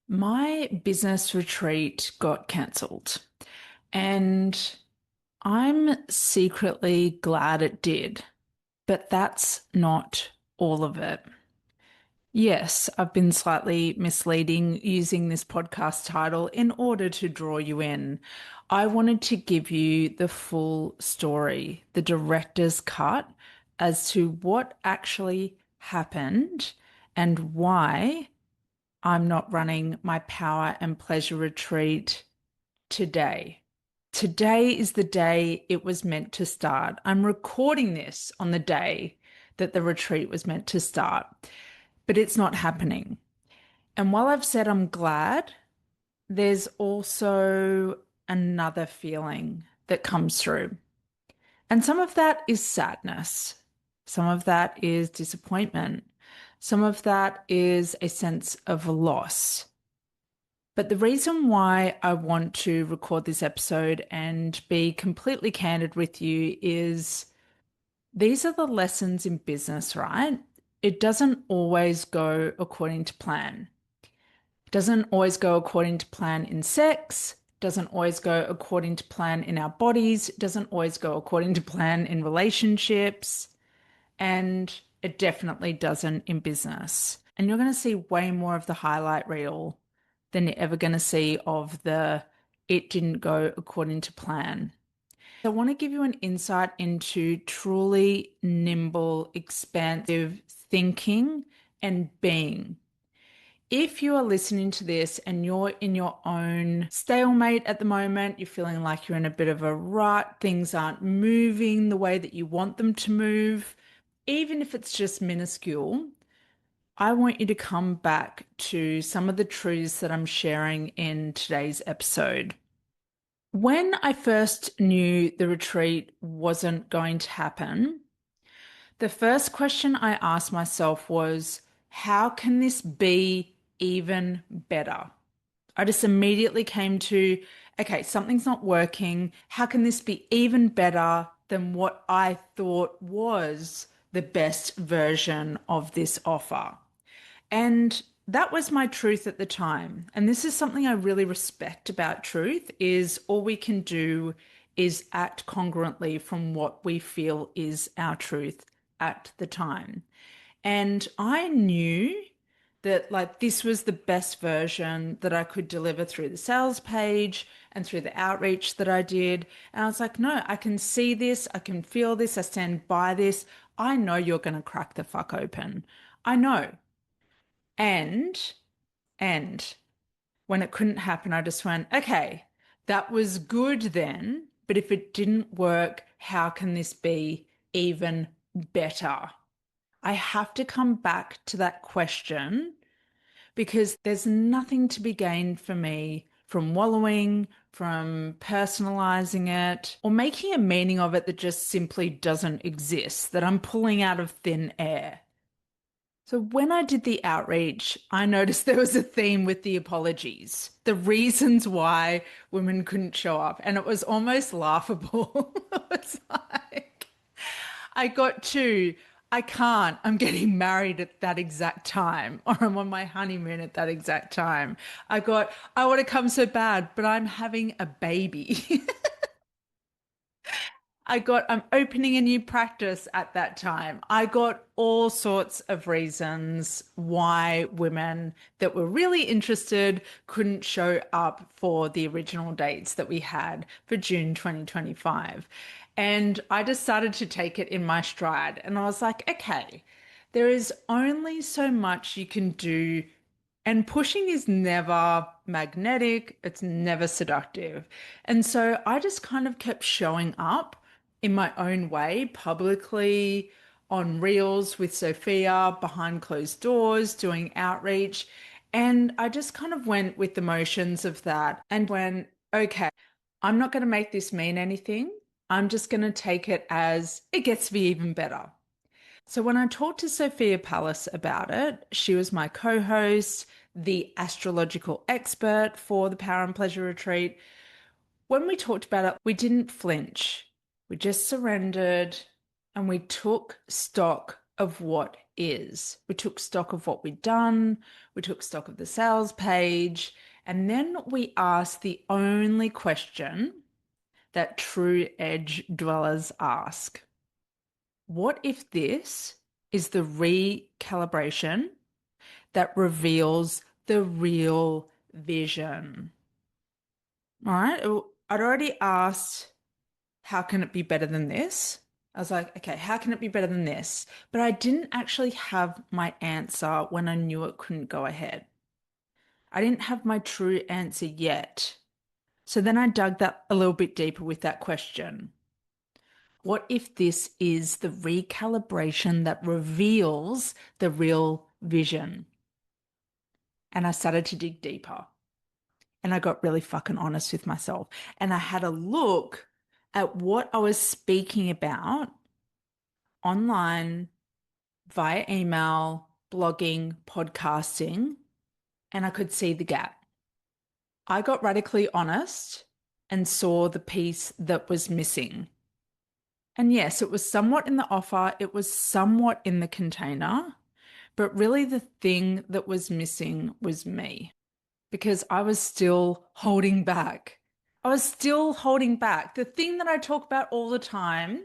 My business retreat got cancelled, and I'm secretly glad it did, but that's not all of it. Yes, I've been slightly misleading using this podcast title in order to draw you in. I wanted to give you the full story, the director's cut as to what actually happened and why I'm not running my power and pleasure retreat today. Today is the day it was meant to start. I'm recording this on the day that the retreat was meant to start, but it's not happening. And while I've said I'm glad, there's also another feeling that comes through. And some of that is sadness. Some of that is disappointment. Some of that is a sense of loss. But the reason why I want to record this episode and be completely candid with you is these are the lessons in business, right? It doesn't always go according to plan. It doesn't always go according to plan in sex, doesn't always go according to plan in our bodies, doesn't always go according to plan in relationships, and it definitely doesn't in business. And you're going to see way more of the highlight reel than you're ever going to see of the it didn't go according to plan. I want to give you an insight into truly nimble, expansive thinking and being. If you are listening to this and you're in your own stalemate at the moment, you're feeling like you're in a bit of a rut, things aren't moving the way that you want them to move, even if it's just minuscule, I want you to come back to some of the truths that I'm sharing in today's episode. When I first knew the retreat wasn't going to happen, the first question I asked myself was, how can this be even better? I just immediately came to, okay, something's not working. How can this be even better than what I thought was the best version of this offer? And that was my truth at the time. And this is something I really respect about truth is all we can do is act congruently from what we feel is our truth at the time. And I knew that like this was the best version that I could deliver through the sales page and through the outreach that I did. And I was like, no, I can see this, I can feel this, I stand by this. I know you're going to crack the fuck open. I know. And and when it couldn't happen, I just went, okay, that was good then, but if it didn't work, how can this be even better? I have to come back to that question because there's nothing to be gained for me from wallowing, from personalizing it, or making a meaning of it that just simply doesn't exist, that I'm pulling out of thin air. So when I did the outreach, I noticed there was a theme with the apologies, the reasons why women couldn't show up, and it was almost laughable. It was like, I got to, I can't, I'm getting married at that exact time, or I'm on my honeymoon at that exact time. I got, I want to come so bad, but I'm having a baby. I'm opening a new practice at that time. I got all sorts of reasons why women that were really interested couldn't show up for the original dates that we had for June 2025. And I decided to take it in my stride. And I was like, okay, there is only so much you can do and pushing is never magnetic, it's never seductive. And so I just kind of kept showing up in my own way, publicly, on reels with Sophia, behind closed doors, doing outreach. And I just kind of went with the motions of that and went, okay, I'm not going to make this mean anything. I'm just going to take it as it gets to be even better. So when I talked to Sophia Palace about it, she was my co-host, the astrological expert for the Power and Pleasure Retreat. When we talked about it, we didn't flinch. We just surrendered and we took stock of what is. We took stock of what we'd done, we took stock of the sales page, and then we asked the only question that true edge dwellers ask. What if this is the recalibration that reveals the real vision? All right. I'd already asked, how can it be better than this? I was like, okay, how can it be better than this? But I didn't actually have my answer when I knew it couldn't go ahead. I didn't have my true answer yet. So then I dug that a little bit deeper with that question. What if this is the recalibration that reveals the real vision? And I started to dig deeper. And I got really fucking honest with myself. And I had a look at what I was speaking about online, via email, blogging, podcasting, and I could see the gap. I got radically honest and saw the piece that was missing. And yes, it was somewhat in the offer, it was somewhat in the container, but really the thing that was missing was me because I was still holding back. I was still holding back. The thing that I talk about all the time,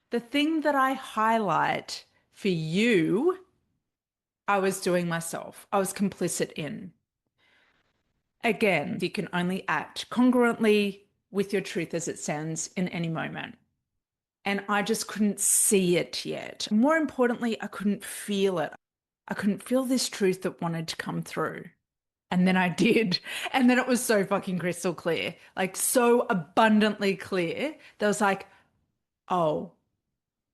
the thing that I highlight for you, I was doing myself. I was complicit in. Again, you can only act congruently with your truth as it stands in any moment. And I just couldn't see it yet. More importantly, I couldn't feel it. I couldn't feel this truth that wanted to come through. And then I did. And then it was so fucking crystal clear, like so abundantly clear. That was like, oh,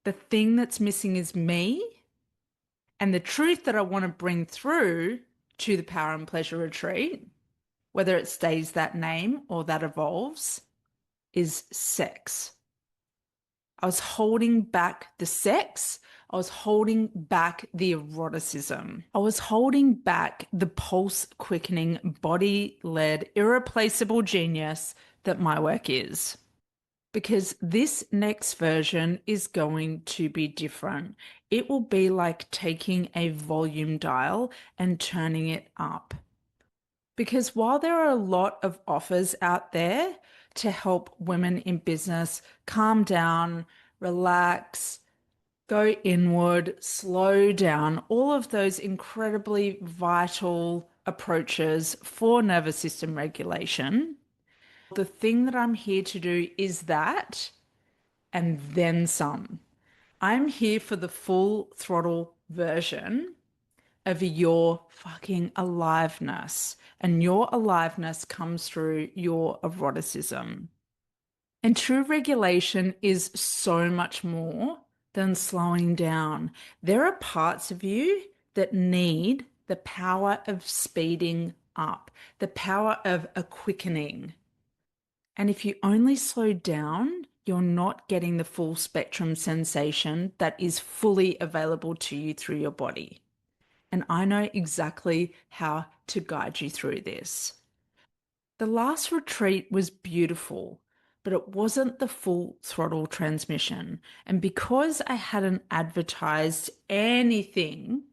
the thing that's missing is me. And the truth that I want to bring through to the Power and Pleasure Retreat, whether it stays that name or that evolves, is sex. I was holding back the sex. I was holding back the eroticism. I was holding back the pulse quickening, body led, irreplaceable genius that my work is. Because this next version is going to be different. It will be like taking a volume dial and turning it up. Because while there are a lot of offers out there to help women in business calm down, relax, go inward, slow down, all of those incredibly vital approaches for nervous system regulation, the thing that I'm here to do is that and then some. I'm here for the full throttle version of your fucking aliveness. And your aliveness comes through your eroticism. And true regulation is so much more than slowing down. There are parts of you that need the power of speeding up, the power of a quickening. And if you only slow down, you're not getting the full spectrum sensation that is fully available to you through your body. And I know exactly how to guide you through this. The last retreat was beautiful, but it wasn't the full throttle transmission. And because I hadn't advertised anything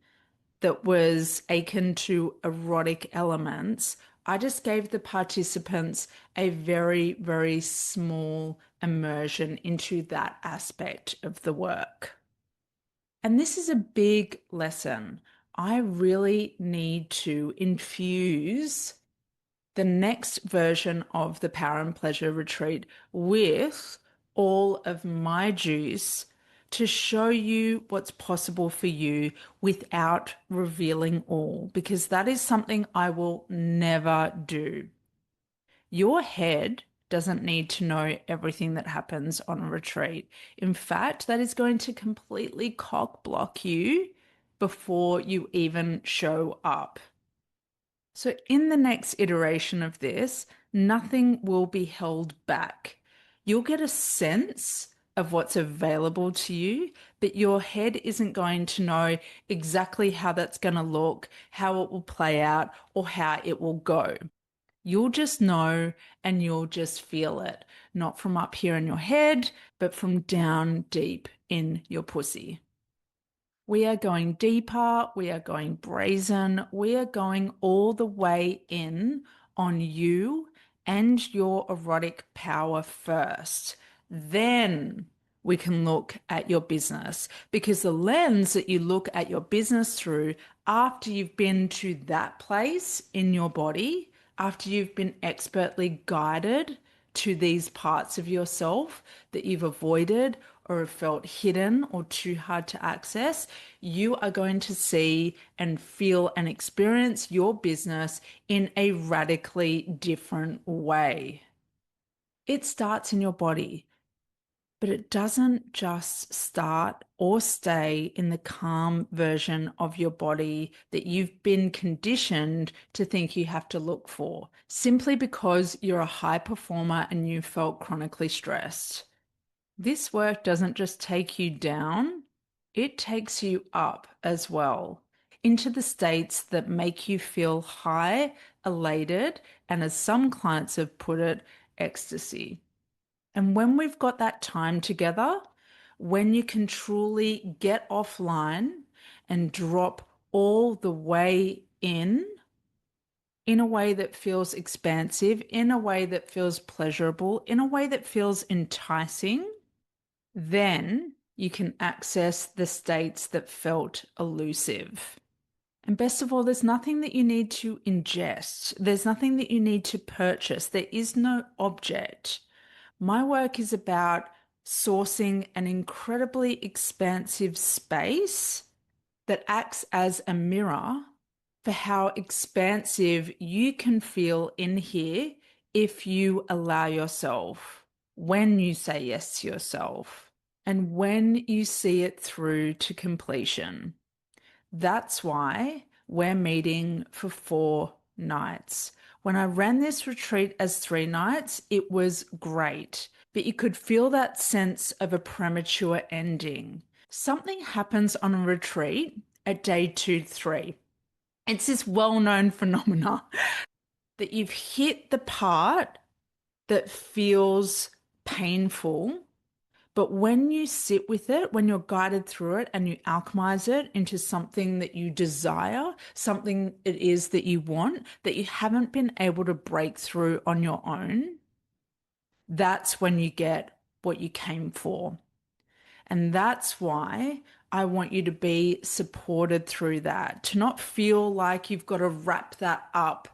that was akin to erotic elements, I just gave the participants a very, very small immersion into that aspect of the work. And this is a big lesson. I really need to infuse the next version of the Power and Pleasure Retreat with all of my juice to show you what's possible for you without revealing all, because that is something I will never do. Your head doesn't need to know everything that happens on a retreat. In fact, that is going to completely cock block you before you even show up. So in the next iteration of this, nothing will be held back. You'll get a sense of what's available to you, but your head isn't going to know exactly how that's going to look, how it will play out, or how it will go. You'll just know and you'll just feel it, not from up here in your head, but from down deep in your pussy. We are going deeper, we are going brazen, we are going all the way in on you and your erotic power first. Then we can look at your business, because the lens that you look at your business through after you've been to that place in your body, after you've been expertly guided to these parts of yourself that you've avoided or have felt hidden or too hard to access, you are going to see and feel and experience your business in a radically different way. It starts in your body, but it doesn't just start or stay in the calm version of your body that you've been conditioned to think you have to look for, simply because you're a high performer and you felt chronically stressed. This work doesn't just take you down, it takes you up as well, into the states that make you feel high, elated, and as some clients have put it, ecstasy. And when we've got that time together, when you can truly get offline and drop all the way in a way that feels expansive, in a way that feels pleasurable, in a way that feels enticing, then you can access the states that felt elusive. And best of all, there's nothing that you need to ingest. There's nothing that you need to purchase. There is no object. My work is about sourcing an incredibly expansive space that acts as a mirror for how expansive you can feel in here if you allow yourself, when you say yes to yourself, and when you see it through to completion. That's why we're meeting for 4 nights. When I ran this retreat as 3 nights, it was great, but you could feel that sense of a premature ending. Something happens on a retreat at day 2, 3. It's this well-known phenomena that you've hit the part that feels painful, but when you sit with it, when you're guided through it and you alchemize it into something that you desire, something it is that you want, that you haven't been able to break through on your own, that's when you get what you came for. And that's why I want you to be supported through that, to not feel like you've got to wrap that up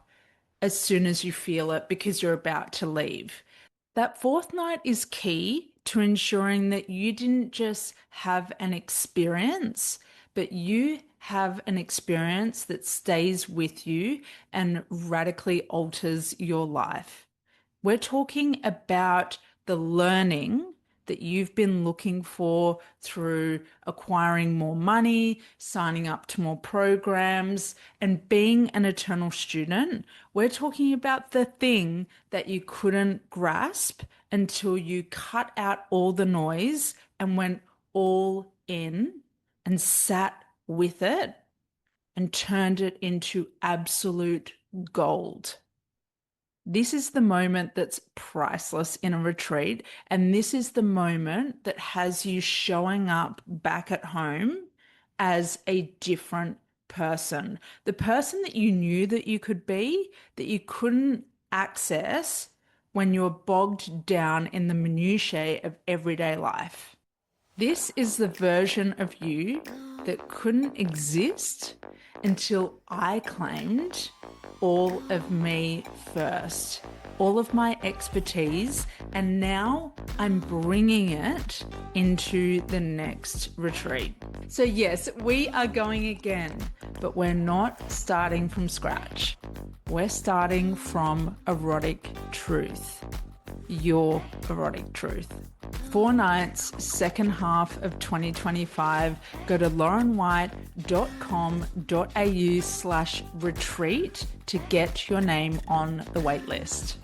as soon as you feel it because you're about to leave. That 4th night is key to ensuring that you didn't just have an experience, but you have an experience that stays with you and radically alters your life. We're talking about the learning that you've been looking for through acquiring more money, signing up to more programs, and being an eternal student. We're talking about the thing that you couldn't grasp until you cut out all the noise and went all in and sat with it and turned it into absolute gold. This is the moment that's priceless in a retreat, and this is the moment that has you showing up back at home as a different person. The person that you knew that you could be, that you couldn't access when you're bogged down in the minutiae of everyday life. This is the version of you that couldn't exist until I claimed all of me first, all of my expertise, and now I'm bringing it into the next retreat. So yes, we are going again, but we're not starting from scratch. We're starting from erotic truth, your erotic truth. 4 nights, second half of 2025. Go to laurenwhite.com.au/retreat to get your name on the wait list.